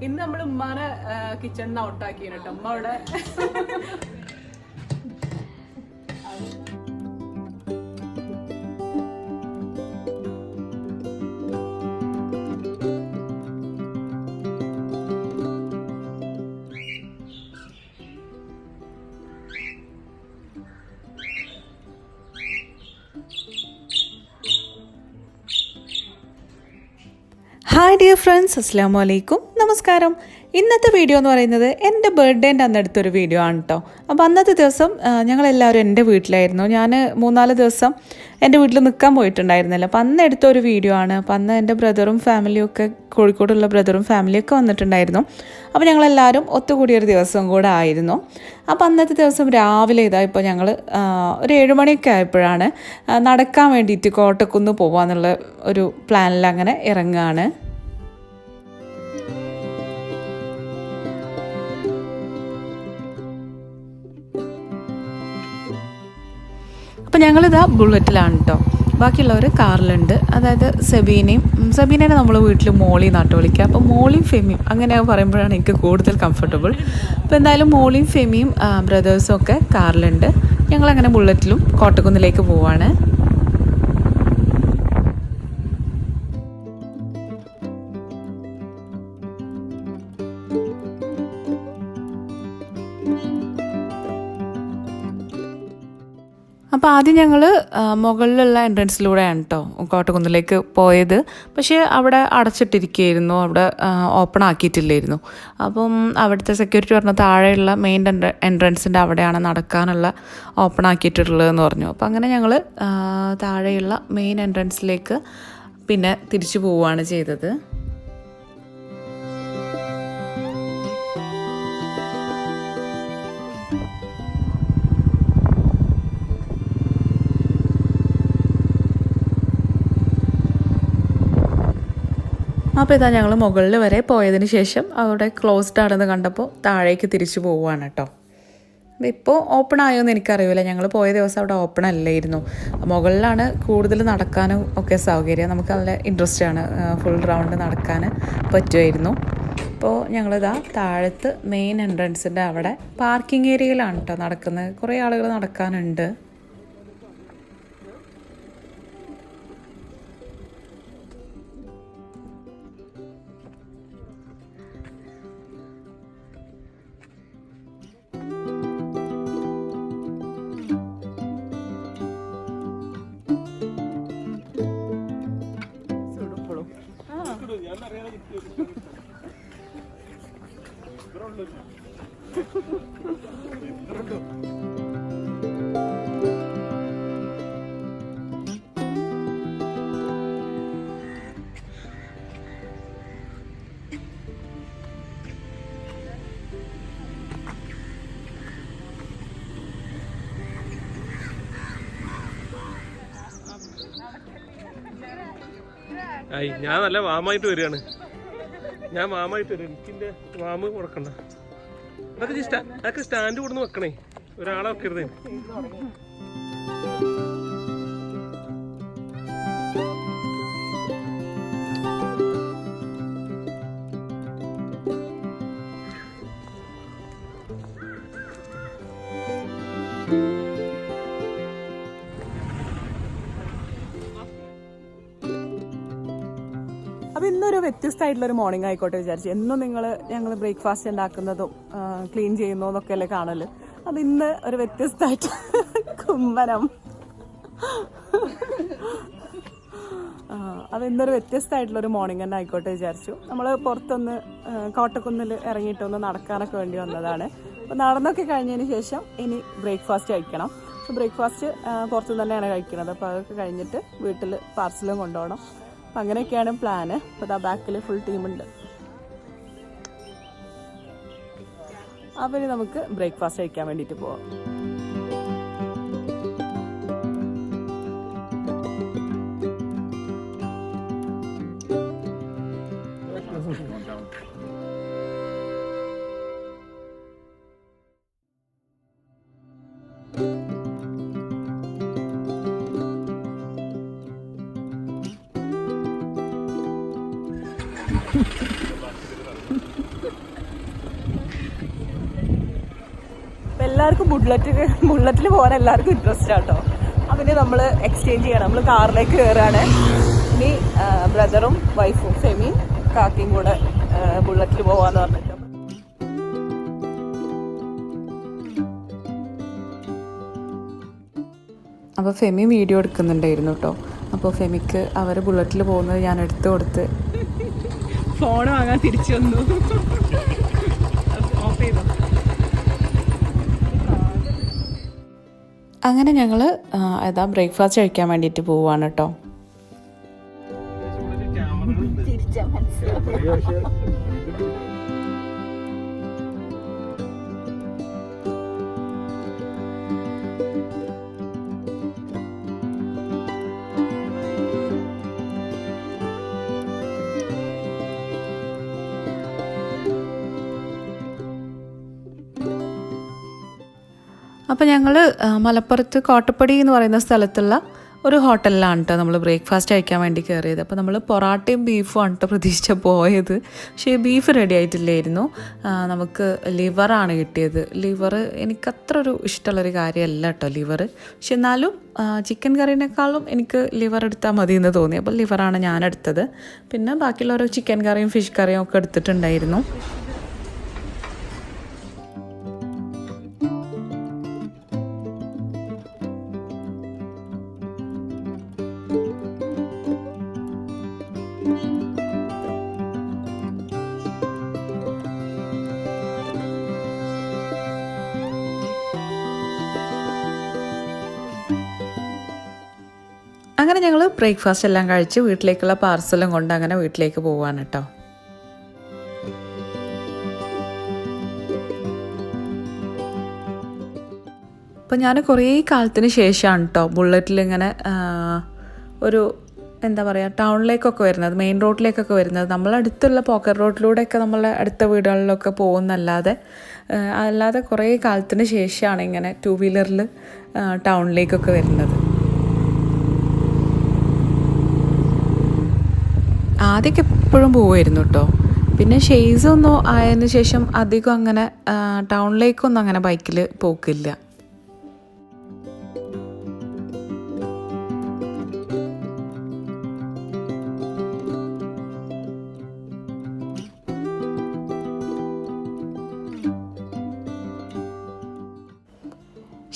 ഇന്ന് നമ്മൾ ഉമ്മാനെ കിച്ചണിന്ന് ഔട്ടാക്കി കേട്ടോ. ഉമ്മ അവിടെ ഹായ് ഡിയർ ഫ്രണ്ട്സ്, അസ്സലാമു അലൈക്കും, നമസ്കാരം. ഇന്നത്തെ വീഡിയോ എന്ന് പറയുന്നത് എൻ്റെ ബർത്ത്ഡേൻ്റെ അന്നെടുത്തൊരു വീഡിയോ ആണ് കേട്ടോ. അപ്പോൾ അന്നത്തെ ദിവസം ഞങ്ങളെല്ലാവരും എൻ്റെ വീട്ടിലായിരുന്നു. ഞാൻ 3-4 ദിവസം എൻ്റെ വീട്ടിൽ നിൽക്കാൻ പോയിട്ടുണ്ടായിരുന്നില്ല. അപ്പോൾ അന്ന് എടുത്തൊരു വീഡിയോ ആണ്. അപ്പോൾ അന്ന് എൻ്റെ ബ്രദറും ഫാമിലിയും ഒക്കെ, കോഴിക്കോടുള്ള ബ്രദറും ഫാമിലിയൊക്കെ വന്നിട്ടുണ്ടായിരുന്നു. അപ്പോൾ ഞങ്ങളെല്ലാവരും ഒത്തുകൂടിയൊരു ദിവസം കൂടെ ആയിരുന്നു. അപ്പോൾ അന്നത്തെ ദിവസം രാവിലെ ഇപ്പോൾ ഞങ്ങൾ ഒരു 7 മണിയൊക്കെ ആയപ്പോഴാണ് നടക്കാൻ വേണ്ടിയിട്ട് കോട്ടക്കുന്ന് പോകാമെന്നുള്ള ഒരു പ്ലാനിൽ അങ്ങനെ ഇറങ്ങുകയാണ്. അപ്പോൾ ഞങ്ങളിതാ ബുള്ളറ്റിലാണ് കേട്ടോ. ബാക്കിയുള്ളവർ കാറിലുണ്ട്. അതായത് സബീനേനെ നമ്മൾ വീട്ടിൽ മോളി നാട്ട് വിളിക്കുക. അപ്പോൾ മോളിയും ഫെമിയും അങ്ങനെ പറയുമ്പോഴാണ് എനിക്ക് കൂടുതൽ കംഫർട്ടബിൾ. അപ്പോൾ എന്തായാലും മോളിയും ഫെമിയും ബ്രദേഴ്സും ഒക്കെ കാറിലുണ്ട്. ഞങ്ങളങ്ങനെ ബുള്ളറ്റിലും കോട്ടക്കുന്നിലേക്ക് പോവാണ്. അപ്പോൾ ആദ്യം ഞങ്ങൾ മുകളിലുള്ള എൻട്രൻസിലൂടെയാണ് കേട്ടോ കോട്ടക്കുന്നിലേക്ക് പോയത്. പക്ഷേ അവിടെ അടച്ചിട്ടിരിക്കുകയായിരുന്നു, അവിടെ ഓപ്പൺ ആക്കിയിട്ടില്ലായിരുന്നു. അപ്പം അവിടുത്തെ സെക്യൂരിറ്റി പറഞ്ഞ താഴെയുള്ള മെയിൻ എൻട്രൻസിൻ്റെ അവിടെയാണ് നടക്കാനുള്ള ഓപ്പൺ ആക്കിയിട്ടുള്ളതെന്ന് പറഞ്ഞു. അപ്പോൾ അങ്ങനെ ഞങ്ങൾ താഴെയുള്ള മെയിൻ എൻട്രൻസിലേക്ക് പിന്നെ തിരിച്ചു പോവുകയാണ് ചെയ്തത്. അപ്പോൾ ഇതാ ഞങ്ങൾ മുകളിൽ വരെ പോയതിന് ശേഷം അവിടെ ക്ലോസ്ഡ് ആണെന്ന് കണ്ടപ്പോൾ താഴേക്ക് തിരിച്ചു പോവുകയാണ് കേട്ടോ. ഇപ്പോൾ ഓപ്പൺ ആയോ എന്ന് എനിക്കറിയില്ല. ഞങ്ങൾ പോയ ദിവസം അവിടെ ഓപ്പൺ അല്ലായിരുന്നു. മുകളിലാണ് കൂടുതൽ നടക്കാനും ഒക്കെ സൗകര്യം. നമുക്ക് നല്ല ഇൻട്രസ്റ്റ് ആണ്, ഫുൾ റൗണ്ട് നടക്കാൻ പറ്റുമായിരുന്നു. അപ്പോൾ ഞങ്ങളിതാ താഴത്ത് മെയിൻ എൻട്രൻസിൻ്റെ അവിടെ പാർക്കിംഗ് ഏരിയയിലാണ് കേട്ടോ നടക്കുന്നത്. കുറേ ആളുകൾ നടക്കാനുണ്ട്. ഞാൻ നല്ല വാമായിട്ട് വരികയാണ്. എനിക്കിന്റെ വാമ് കൊടുക്കണ്ട. അതൊക്കെ സ്റ്റാൻഡ് കൊടുന്ന് വെക്കണേ, ഒരാളെ വെക്കരുതേ. അപ്പോൾ ഇന്നൊരു വ്യത്യസ്തമായിട്ടുള്ളൊരു മോർണിംഗ് ആയിക്കോട്ടെ വിചാരിച്ചു. എന്നും ഞങ്ങൾ ബ്രേക്ക്ഫാസ്റ്റ് ഉണ്ടാക്കുന്നതും ക്ലീൻ ചെയ്യുന്നതൊക്കെ അല്ലേ കാണല്. അപ്പോൾ ഇന്ന് ഒരു വ്യത്യസ്തമായിട്ട് കുമ്മനം. അപ്പോൾ ഇന്നൊരു വ്യത്യസ്തമായിട്ടുള്ളൊരു മോർണിംഗ് തന്നെ ആയിക്കോട്ടെ വിചാരിച്ചു. നമ്മൾ പുറത്തൊന്ന് കോട്ടക്കുന്നിൽ ഇറങ്ങിയിട്ടൊന്ന് നടക്കാനൊക്കെ വേണ്ടി വന്നതാണ്. അപ്പോൾ നടന്നൊക്കെ കഴിഞ്ഞതിന് ശേഷം ഇനി ബ്രേക്ക്ഫാസ്റ്റ് കഴിക്കണം. അപ്പോൾ ബ്രേക്ക്ഫാസ്റ്റ് പുറത്തുനിന്ന് തന്നെയാണ് കഴിക്കുന്നത്. അപ്പോൾ അതൊക്കെ കഴിഞ്ഞിട്ട് വീട്ടിൽ പാർസലും കൊണ്ടുപോകണം. അപ്പം അങ്ങനെയൊക്കെയാണ് പ്ലാന്. അപ്പോൾ ഇതാ ബാക്കിൽ ഫുൾ ടീമുണ്ട്. അപ്പോൾ ഇനി നമുക്ക് ബ്രേക്ക്ഫാസ്റ്റ് കഴിക്കാൻ വേണ്ടിയിട്ട് പോവാം. എല്ലാവർക്കും ബുള്ളറ്റിൽ പോകാൻ എല്ലാവർക്കും ഇൻട്രസ്റ്റ് ആട്ടോ. പിന്നെ നമ്മൾ എക്സ്ചേഞ്ച് ചെയ്യണം. നമ്മൾ കാറിലേക്ക് കയറുകയാണ്. ഇനി ബ്രദറും വൈഫും ഫെമിയും കാക്കയും കൂടെ ബുള്ളറ്റിൽ പോകാമെന്ന് പറഞ്ഞിട്ട്. അപ്പോൾ ഫെമി വീഡിയോ എടുക്കുന്നുണ്ടായിരുന്നു കേട്ടോ. അപ്പോൾ ഫെമിക്ക് അവർ ബുള്ളറ്റിൽ പോകുന്നത് ഞാൻ എടുത്തു കൊടുത്ത് ഫോൺ വാങ്ങാൻ തിരിച്ചു വന്നു. ഓഫ് ചെയ്തു. അങ്ങനെ ഞങ്ങൾ ബ്രേക്ക്ഫാസ്റ്റ് കഴിക്കാൻ വേണ്ടിയിട്ട് പോവുകയാണ് കേട്ടോ. അപ്പോൾ ഞങ്ങൾ മലപ്പുറത്ത് കോട്ടപ്പടി എന്ന് പറയുന്ന സ്ഥലത്തുള്ള ഒരു ഹോട്ടലിലാണ് കേട്ടോ നമ്മൾ ബ്രേക്ക്ഫാസ്റ്റ് കഴിക്കാൻ വേണ്ടി കയറിയത്. അപ്പോൾ നമ്മൾ പൊറാട്ടയും ബീഫും ആണ് കേട്ടോ പ്രതീക്ഷിച്ച പോയത്. പക്ഷേ ബീഫ് റെഡി ആയിട്ടില്ലായിരുന്നു. നമുക്ക് ലിവറാണ് കിട്ടിയത്. ലിവർ എനിക്കത്ര ഒരു ഇഷ്ടമുള്ളൊരു കാര്യമല്ല കേട്ടോ ലിവർ. പക്ഷെ എന്നാലും ചിക്കൻ കറീനേക്കാളും എനിക്ക് ലിവർ എടുത്താൽ മതി എന്ന് തോന്നി. അപ്പോൾ ലിവറാണ് ഞാനെടുത്തത്. പിന്നെ ബാക്കിയുള്ളവർ ചിക്കൻ കറിയും ഫിഷ് കറിയും ഒക്കെ എടുത്തിട്ടുണ്ടായിരുന്നു. അങ്ങനെ ഞങ്ങൾ ബ്രേക്ക്ഫാസ്റ്റ് എല്ലാം കഴിച്ച് വീട്ടിലേക്കുള്ള പാർസലും കൊണ്ട് അങ്ങനെ വീട്ടിലേക്ക് പോവാണ് കേട്ടോ. അപ്പോൾ ഞാൻ കുറേ കാലത്തിന് ശേഷമാണ് കേട്ടോ ബുള്ളറ്റിൽ ഇങ്ങനെ ഒരു എന്താ പറയുക ടൗണിലേക്കൊക്കെ വരുന്നത്, മെയിൻ റോഡിലേക്കൊക്കെ വരുന്നത്. നമ്മളടുത്തുള്ള പോക്കറ്റ് റോഡിലൂടെയൊക്കെ നമ്മളെ അടുത്ത വീടുകളിലൊക്കെ അല്ലാതെ കുറേ കാലത്തിന് ശേഷമാണ് ഇങ്ങനെ 2 വീലറിൽ ടൗണിലേക്കൊക്കെ വരുന്നത്. ആദ്യമൊക്കെ എപ്പോഴും പോവുമായിരുന്നു കേട്ടോ. പിന്നെ ഷെയ്സൊന്നും ആയതിന് ശേഷം അധികം അങ്ങനെ ടൗണിലേക്കൊന്നും അങ്ങനെ ബൈക്കിൽ പോക്കില്ല.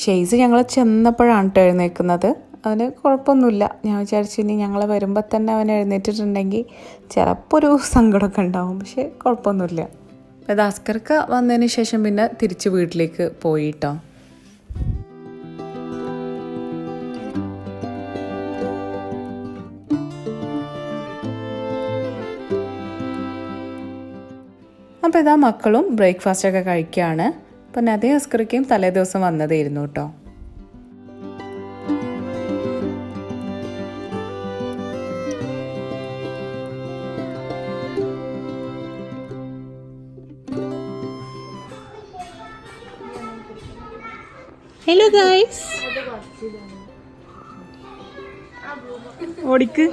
ഷെയ്സ് ഞങ്ങൾ ചെന്നപ്പോഴാണ് കേട്ടോ എഴുന്നേൽക്കുന്നത്. അവന് കുഴപ്പമൊന്നുമില്ല. ഞാൻ വിചാരിച്ചു ഇനി ഞങ്ങൾ വരുമ്പോൾ തന്നെ അവൻ എഴുന്നേറ്റിട്ടുണ്ടെങ്കിൽ ചിലപ്പോൾ ഒരു സങ്കടമൊക്കെ ഉണ്ടാവും. പക്ഷേ കുഴപ്പമൊന്നുമില്ല. അത് അസ്കർക്ക് വന്നതിന് ശേഷം പിന്നെ തിരിച്ച് വീട്ടിലേക്ക് പോയി കേട്ടോ. അപ്പോൾ ഇതാ മക്കളും ബ്രേക്ക്ഫാസ്റ്റൊക്കെ കഴിക്കുകയാണ്. അപ്പം അതേ അസ്കറിക്കും തലേ ദിവസം വന്നതായിരുന്നു കേട്ടോ. ഹലോ ഗൈസ്, ഓടിക്ക്.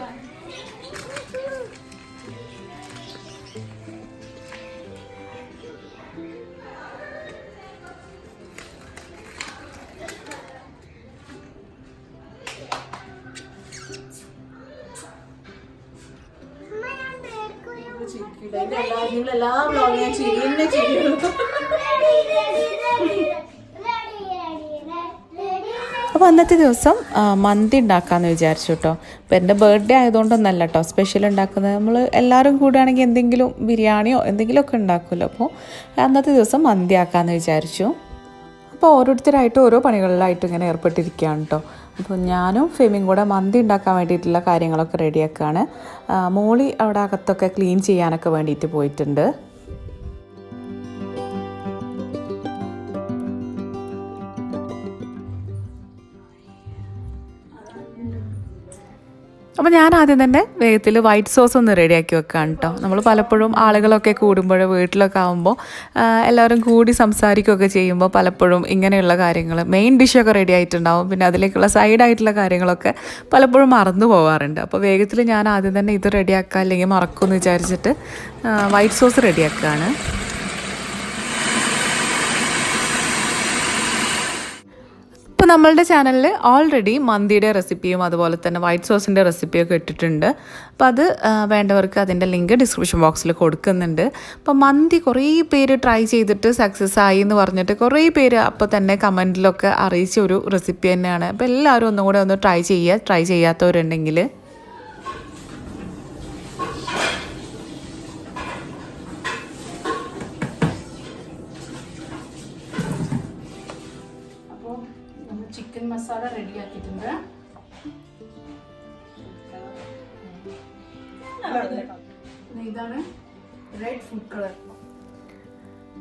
അപ്പോൾ അന്നത്തെ ദിവസം മന്തി ഉണ്ടാക്കാമെന്ന് വിചാരിച്ചു കേട്ടോ. അപ്പോൾ എൻ്റെ ബർത്ത്ഡേ ആയതുകൊണ്ടൊന്നല്ല കേട്ടോ സ്പെഷ്യൽ ഉണ്ടാക്കുന്നത്. നമ്മൾ എല്ലാവരും കൂടുകയാണെങ്കിൽ എന്തെങ്കിലും ബിരിയാണിയോ എന്തെങ്കിലുമൊക്കെ ഉണ്ടാക്കുമല്ലോ. അപ്പോൾ അന്നത്തെ ദിവസം മന്തി ആക്കാമെന്ന് വിചാരിച്ചു. അപ്പോൾ ഓരോരുത്തരായിട്ട് ഓരോ പണികളിലായിട്ട് ഇങ്ങനെ ഏർപ്പെട്ടിരിക്കുകയാണ് കേട്ടോ. അപ്പോൾ ഞാനും ഫെമിയും കൂടെ മന്തി ഉണ്ടാക്കാൻ വേണ്ടിയിട്ടുള്ള കാര്യങ്ങളൊക്കെ റെഡിയാക്കുകയാണ്. മോളി അവിടെ അകത്തൊക്കെ ക്ലീൻ ചെയ്യാനൊക്കെ വേണ്ടിയിട്ട് പോയിട്ടുണ്ട്. അപ്പോൾ ഞാൻ ആദ്യം തന്നെ വേഗത്തിൽ വൈറ്റ് സോസ് ഒന്ന് റെഡിയാക്കി വെക്കാം കേട്ടോ. നമ്മൾ പലപ്പോഴും ആളുകളൊക്കെ കൂടുമ്പോൾ വീട്ടിലൊക്കെ ആകുമ്പോൾ എല്ലാവരും കൂടി സംസാരിക്കുകയൊക്കെ ചെയ്യുമ്പോൾ പലപ്പോഴും ഇങ്ങനെയുള്ള കാര്യങ്ങൾ മെയിൻ ഡിഷൊക്കെ റെഡി ആയിട്ടുണ്ടാവും, പിന്നെ അതിലേക്കുള്ള സൈഡായിട്ടുള്ള കാര്യങ്ങളൊക്കെ പലപ്പോഴും മറന്നു പോകാറുണ്ട്. അപ്പോൾ വേഗത്തിൽ ഞാൻ ആദ്യം തന്നെ ഇത് റെഡിയാക്കാം, അല്ലെങ്കിൽ മറക്കുമെന്ന് വിചാരിച്ചിട്ട് വൈറ്റ് സോസ് റെഡിയാക്കുകയാണ്. ഇപ്പോൾ നമ്മളുടെ ചാനലിൽ ഓൾറെഡി മന്തിയുടെ റെസിപ്പിയും അതുപോലെ തന്നെ വൈറ്റ് സോസിൻ്റെ റെസിപ്പിയൊക്കെ ഇട്ടിട്ടുണ്ട്. അപ്പോൾ അത് വേണ്ടവർക്ക് അതിൻ്റെ ലിങ്ക് ഡിസ്ക്രിപ്ഷൻ ബോക്സിൽ കൊടുക്കുന്നുണ്ട്. അപ്പോൾ മന്തി കുറേ പേര് ട്രൈ ചെയ്തിട്ട് സക്സസ് ആയി എന്ന് പറഞ്ഞിട്ട് കുറേ പേര് അപ്പോൾ തന്നെ കമൻറ്റിലൊക്കെ അറിയിച്ച ഒരു റെസിപ്പി തന്നെയാണ്. അപ്പോൾ എല്ലാവരും ഒന്നും കൂടെ ഒന്ന് ട്രൈ ചെയ്യാത്തവരുണ്ടെങ്കിൽ. ചിക്കൻ മസാല റെഡിയാക്കിയിട്ടുണ്ട്. ഇതാണ് റെഡ് ഫുഡ് കളർ.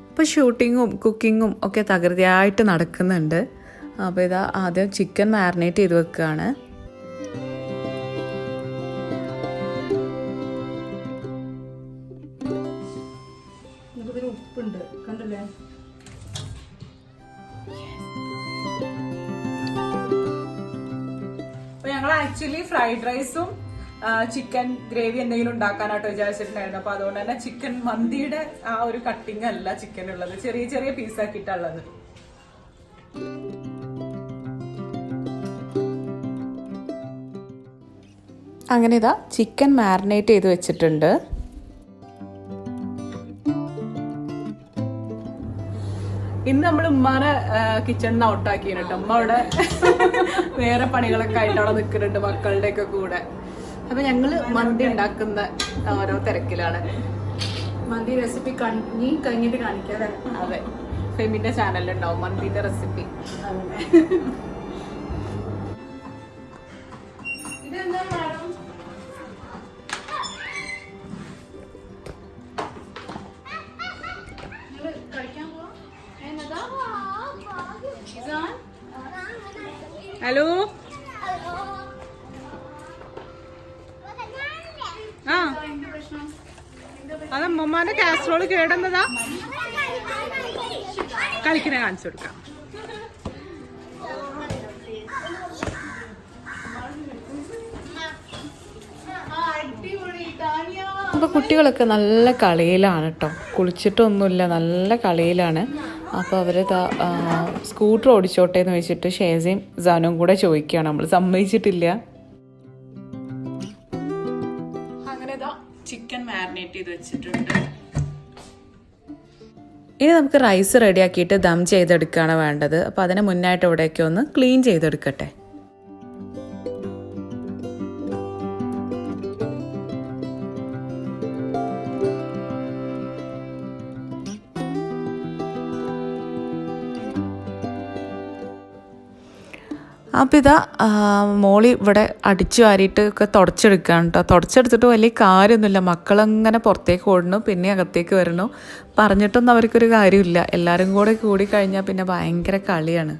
ഇപ്പോൾ ഷൂട്ടിങ്ങും കുക്കിങ്ങും ഒക്കെ തകൃതിയായിട്ട് നടക്കുന്നുണ്ട്. അപ്പോൾ ഇതാ ആദ്യം ചിക്കൻ മാരിനേറ്റ് ചെയ്ത് വെക്കുകയാണ്. ഇതിൽ ഉപ്പുണ്ട്, കണ്ടല്ലേ? ഞങ്ങൾ ആക്ച്വലി ഫ്രൈഡ് റൈസും ചിക്കൻ ഗ്രേവി എന്തെങ്കിലും ഉണ്ടാക്കാനായിട്ട് വിചാരിച്ചിട്ടുണ്ടായിരുന്നു. അപ്പൊ അതുകൊണ്ട് തന്നെ ചിക്കൻ മന്തിയുടെ ആ ഒരു കട്ടിങ് അല്ല ചിക്കൻ ഉള്ളത്, ചെറിയ ചെറിയ പീസാക്കിയിട്ടുള്ളത്. അങ്ങനെ ഇതാ ചിക്കൻ മാരിനേറ്റ് ചെയ്ത് വെച്ചിട്ടുണ്ട്. ഇന്ന് നമ്മൾ ഉമ്മാനെ കിച്ചണിൽ നിന്ന് ഔട്ടാക്കി കേട്ടോ. ഉമ്മ അവിടെ വേറെ പണികളൊക്കെ ആയിട്ട് അവിടെ നിൽക്കുന്നുണ്ട് മക്കളുടെ ഒക്കെ കൂടെ. അപ്പൊ ഞങ്ങള് മന്തി ഉണ്ടാക്കുന്ന ഓരോ തിരക്കിലാണ്. മന്തി റെസിപ്പി കഴിഞ്ഞിട്ട് കാണിക്കാതെ. അതെ, ഫെമിന്റെ ചാനലിലുണ്ടാവും മന്തിന്റെ റെസിപ്പി. ഇതെന്താ മാഡം? ഹലോ. ആ അതമ്മമാന്റെ കാസറോള് കേടുന്നതാ. കളിക്കണ കാണിച്ചു കൊടുക്കാം. അപ്പോൾ കുട്ടികളൊക്കെ നല്ല കളിയിലാണ് കേട്ടോ, കുളിച്ചിട്ടൊന്നുമില്ല, നല്ല കളിയിലാണ്. അപ്പോൾ അവർ സ്കൂട്ടർ ഓടിച്ചോട്ടെ എന്ന് വെച്ചിട്ട് ഷേസയും സാനും കൂടെ ചോദിക്കുകയാണ്. നമ്മൾ സമ്മതിച്ചിട്ടില്ല. അങ്ങനെ ചിക്കൻ മാരിനേറ്റ് ചെയ്ത് വെച്ചിട്ടുണ്ട്. ഇനി നമുക്ക് റൈസ് റെഡിയാക്കിയിട്ട് ദം ചെയ്തെടുക്കുകയാണ് വേണ്ടത്. അപ്പോൾ അതിന് മുന്നായിട്ട് ഇവിടെയൊക്കെ ഒന്ന് ക്ലീൻ ചെയ്തെടുക്കട്ടെ. അപ്പോൾ ഇതാ മോളി ഇവിടെ അടിച്ചു വാരിയിട്ട് ഒക്കെ തുടച്ചെടുക്കുകയാണ് കേട്ടോ. തുടച്ചെടുത്തിട്ട് വലിയ കാര്യമൊന്നുമില്ല. മക്കളങ്ങനെ പുറത്തേക്ക് ഓടണു, പിന്നെ അകത്തേക്ക് വരണു. പറഞ്ഞിട്ടൊന്നും അവർക്കൊരു കാര്യമില്ല. എല്ലാവരും കൂടെ കൂടിക്കഴിഞ്ഞാൽ പിന്നെ ഭയങ്കര കളിയാണ്.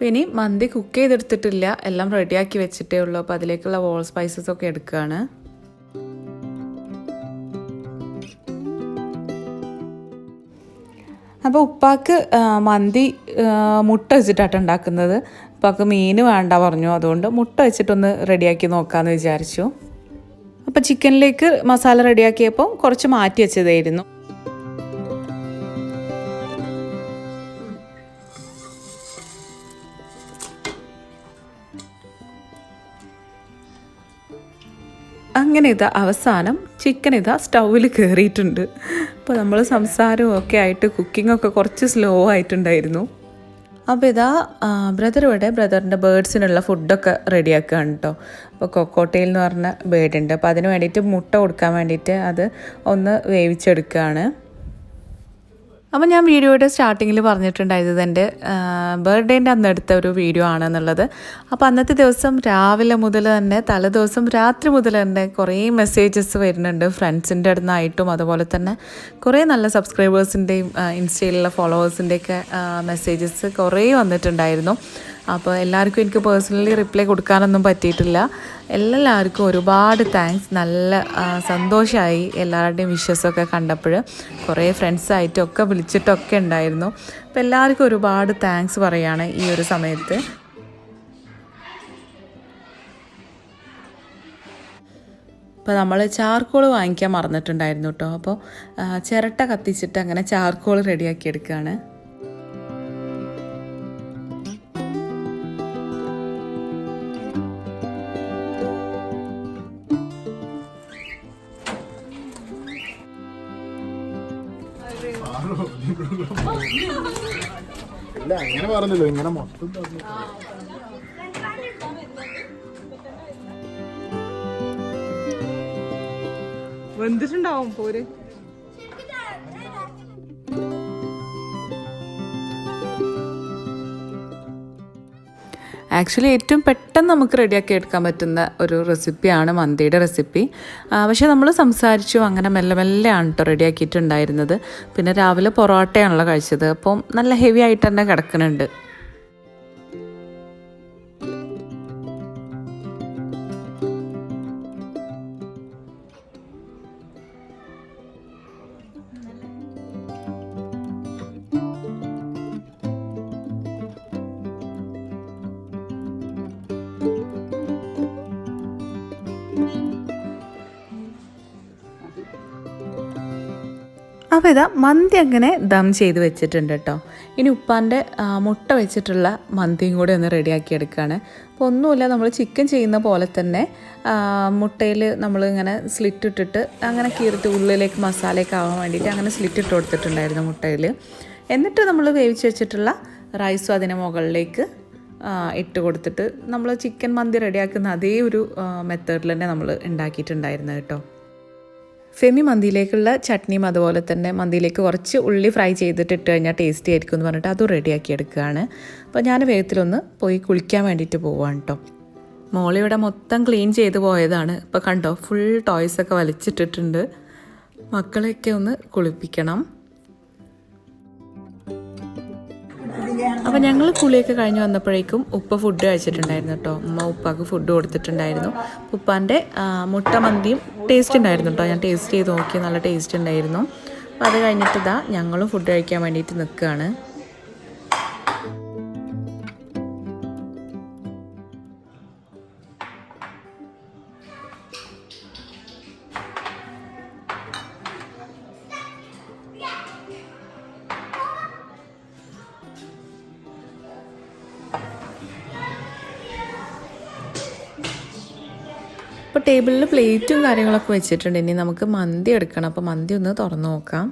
ഇനി മന്തി കുക്ക് ചെയ്തെടുത്തിട്ടില്ല, എല്ലാം റെഡിയാക്കി വെച്ചിട്ടേ ഉള്ളൂ. അപ്പോൾ അതിലേക്കുള്ള വോൾ സ്പൈസസ് ഒക്കെ എടുക്കുകയാണ്. അപ്പോൾ ഉപ്പാക്ക് മന്തി മുട്ട വെച്ചിട്ടാണ് ഉണ്ടാക്കുന്നത്. ഉപ്പാക്ക് മീൻ വേണ്ട പറഞ്ഞു, അതുകൊണ്ട് മുട്ട വെച്ചിട്ടൊന്ന് റെഡിയാക്കി നോക്കാമെന്ന് വിചാരിച്ചു. അപ്പോൾ ചിക്കനിലേക്ക് മസാല റെഡിയാക്കിയപ്പോൾ കുറച്ച് മാറ്റി വെച്ചതായിരുന്നു. അങ്ങനെ ഇതാ അവസാനം ചിക്കൻ ഇതാ സ്റ്റൗവിൽ കയറിയിട്ടുണ്ട്. അപ്പോൾ നമ്മൾ സംസാരവും ഒക്കെ ആയിട്ട് കുക്കിങ്ങൊക്കെ കുറച്ച് സ്ലോ ആയിട്ടുണ്ടായിരുന്നു. അപ്പോൾ ഇതാ ബ്രദർ ഇവിടെ ബ്രദറിൻ്റെ ബേർഡ്സിനുള്ള ഫുഡൊക്കെ റെഡിയാക്കുകയാണ് കേട്ടോ. അപ്പോൾ കൊക്കോട്ടയിൽ എന്ന് പറഞ്ഞ ബേർഡുണ്ട്. അപ്പോൾ അതിന് വേണ്ടിയിട്ട് മുട്ട കൊടുക്കാൻ വേണ്ടിയിട്ട് അത് ഒന്ന് വേവിച്ചെടുക്കുകയാണ്. അപ്പോൾ ഞാൻ വീഡിയോയുടെ സ്റ്റാർട്ടിങ്ങിൽ പറഞ്ഞിട്ടുണ്ടായത് എൻ്റെ ബർത്ത്ഡേൻ്റെ അന്ന് എടുത്ത ഒരു വീഡിയോ ആണെന്നുള്ളത്. അപ്പോൾ അന്നത്തെ ദിവസം രാവിലെ മുതൽ തന്നെ തലേദിവസം രാത്രി മുതൽ തന്നെ കുറേ മെസ്സേജസ് വരുന്നുണ്ട് ഫ്രണ്ട്സിൻ്റെ അടുത്ത് നിന്നായിട്ടും, അതുപോലെ തന്നെ കുറേ നല്ല സബ്സ്ക്രൈബേഴ്സിൻ്റെയും ഇൻസ്റ്റയിലുള്ള ഫോളോവേഴ്സിൻ്റെയൊക്കെ മെസ്സേജസ് കുറേ വന്നിട്ടുണ്ടായിരുന്നു. അപ്പോൾ എല്ലാവർക്കും എനിക്ക് പേഴ്സണലി റിപ്ലൈ കൊടുക്കാനൊന്നും പറ്റിയിട്ടില്ല. എല്ലാവർക്കും ഒരുപാട് താങ്ക്സ്. നല്ല സന്തോഷമായി എല്ലാവരുടെയും വിഷസൊക്കെ കണ്ടപ്പോൾ. കുറേ ഫ്രണ്ട്സായിട്ടും ഒക്കെ വിളിച്ചിട്ടൊക്കെ ഉണ്ടായിരുന്നു. അപ്പോൾ എല്ലാവർക്കും ഒരുപാട് താങ്ക്സ് പറയുകയാണ് ഈ ഒരു സമയത്ത്. അപ്പോൾ നമ്മൾ ചാർക്കോൾ വാങ്ങിക്കാൻ മറന്നിട്ടുണ്ടായിരുന്നു കേട്ടോ. അപ്പോൾ ചിരട്ട കത്തിച്ചിട്ട് അങ്ങനെ ചാർക്കോൾ റെഡിയാക്കി എടുക്കുകയാണ്. ഇല്ല അങ്ങനെ പറഞ്ഞല്ലോ, ഇങ്ങനെ മൊത്തം വെന്തിട്ടുണ്ടാവും പോര്. ആക്ച്വലി ഏറ്റവും പെട്ടെന്ന് നമുക്ക് റെഡിയാക്കി എടുക്കാൻ പറ്റുന്ന ഒരു റെസിപ്പിയാണ് മന്തിയുടെ റെസിപ്പി. പക്ഷേ നമ്മൾ സംസാരിച്ചു അങ്ങനെ മെല്ലെ മെല്ലെയാണ് കേട്ടോ റെഡിയാക്കിയിട്ടുണ്ടായിരുന്നത്. പിന്നെ രാവിലെ പൊറോട്ടയാണല്ലോ കഴിച്ചത്, അപ്പം നല്ല ഹെവി ആയിട്ട് തന്നെ കിടക്കുന്നുണ്ട്. അപ്പോൾ ഇതാ മന്തി അങ്ങനെ ദം ചെയ്ത് വെച്ചിട്ടുണ്ട് കേട്ടോ. ഇനി ഉപ്പാൻ്റെ മുട്ട വെച്ചിട്ടുള്ള മന്തിയും കൂടെ ഒന്ന് റെഡിയാക്കി എടുക്കുകയാണ്. അപ്പോൾ ഒന്നുമില്ല, നമ്മൾ ചിക്കൻ ചെയ്യുന്ന പോലെ തന്നെ മുട്ടയിൽ നമ്മളിങ്ങനെ സ്ലിറ്റ് ഇട്ടിട്ട് അങ്ങനെ കീറിട്ട് ഉള്ളിലേക്ക് മസാലയൊക്കെ ആവാൻ വേണ്ടിയിട്ട് അങ്ങനെ സ്ലിറ്റ് ഇട്ട് കൊടുത്തിട്ടുണ്ടായിരുന്നു മുട്ടയിൽ. എന്നിട്ട് നമ്മൾ വേവിച്ച് വെച്ചിട്ടുള്ള റൈസും അതിന് മുകളിലേക്ക് ഇട്ട് കൊടുത്തിട്ട് നമ്മൾ ചിക്കൻ മന്തി റെഡിയാക്കുന്ന അതേ ഒരു മെത്തേഡിൽ തന്നെ നമ്മൾ ഉണ്ടാക്കിയിട്ടുണ്ടായിരുന്നു കേട്ടോ. ഫെമി മന്തിയിലേക്കുള്ള ചട്നിയും അതുപോലെ തന്നെ മന്തിയിലേക്ക് കുറച്ച് ഉള്ളി ഫ്രൈ ചെയ്തിട്ട് ഇട്ട് കഴിഞ്ഞാൽ ടേസ്റ്റി ആയിരിക്കും എന്ന് പറഞ്ഞിട്ട് അതും റെഡിയാക്കി എടുക്കുകയാണ്. അപ്പോൾ ഞാൻ വേഗത്തിലൊന്ന് പോയി കുളിക്കാൻ വേണ്ടിയിട്ട് പോവാണ് കേട്ടോ. മോളിവിടെ മൊത്തം ക്ലീൻ ചെയ്ത് പോയതാണ്. ഇപ്പോൾ കണ്ടോ, ഫുൾ ടോയ്സൊക്കെ വലിച്ചിട്ടിട്ടുണ്ട്. മക്കളെയൊക്കെ ഒന്ന് കുളിപ്പിക്കണം. അപ്പോൾ ഞങ്ങൾ കുളിയൊക്കെ കഴിഞ്ഞ് വന്നപ്പോഴേക്കും ഉപ്പ ഫുഡ് കഴിച്ചിട്ടുണ്ടായിരുന്നു കേട്ടോ. ഉമ്മ ഉപ്പാക്ക് ഫുഡ് കൊടുത്തിട്ടുണ്ടായിരുന്നു. ഉപ്പാൻ്റെ മുട്ട മന്തിയും ടേസ്റ്റ് ഉണ്ടായിരുന്നു കേട്ടോ. ഞാൻ ടേസ്റ്റ് ചെയ്ത് നോക്കി, നല്ല ടേസ്റ്റ് ഉണ്ടായിരുന്നു. അപ്പോൾ അത് കഴിഞ്ഞിട്ട് ഇതാ ഞങ്ങളും ഫുഡ് കഴിക്കാൻ വേണ്ടിയിട്ട് നിൽക്കുകയാണ്. അപ്പോൾ ടേബിളിൽ പ്ലേറ്റും കാര്യങ്ങളൊക്കെ വെച്ചിട്ടുണ്ട്. ഇനി നമുക്ക് മന്തി എടുക്കണം. അപ്പോൾ മന്തി ഒന്ന് തുറന്ന് നോക്കാം.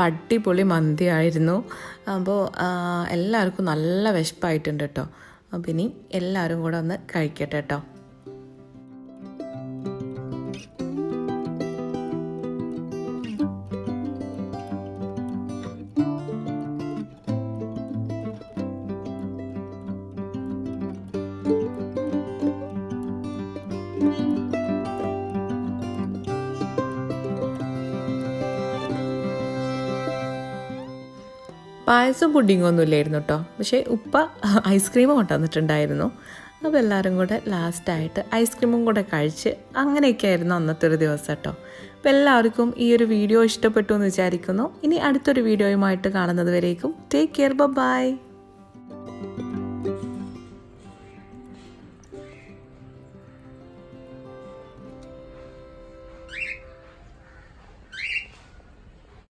അടിപൊളി മന്തി ആയിരുന്നു. അപ്പോൾ എല്ലാവർക്കും നല്ല വിശപ്പായിട്ടുണ്ട് കേട്ടോ. അപ്പോൾ ഇനി എല്ലാവരും കൂടെ ഒന്ന് കഴിക്കട്ടെ കേട്ടോ. പായസം പുഡിങ്ങും ഒന്നും ഇല്ലായിരുന്നു കേട്ടോ. പക്ഷേ ഉപ്പ ഐസ്ക്രീം കൊണ്ടുവന്നിട്ടുണ്ടായിരുന്നു. അപ്പോൾ എല്ലാവരും കൂടെ ലാസ്റ്റായിട്ട് ഐസ്ക്രീമും കൂടെ കഴിച്ച് അങ്ങനെയൊക്കെ ആയിരുന്നു അന്നത്തെ ഒരു ദിവസം കേട്ടോ. അപ്പോൾ എല്ലാവർക്കും ഈ ഒരു വീഡിയോ ഇഷ്ടപ്പെട്ടു എന്ന് വിചാരിക്കുന്നു. ഇനി അടുത്തൊരു വീഡിയോയുമായിട്ട് കാണുന്നത് വരേക്കും ടേക്ക് കെയർ, ബൈ.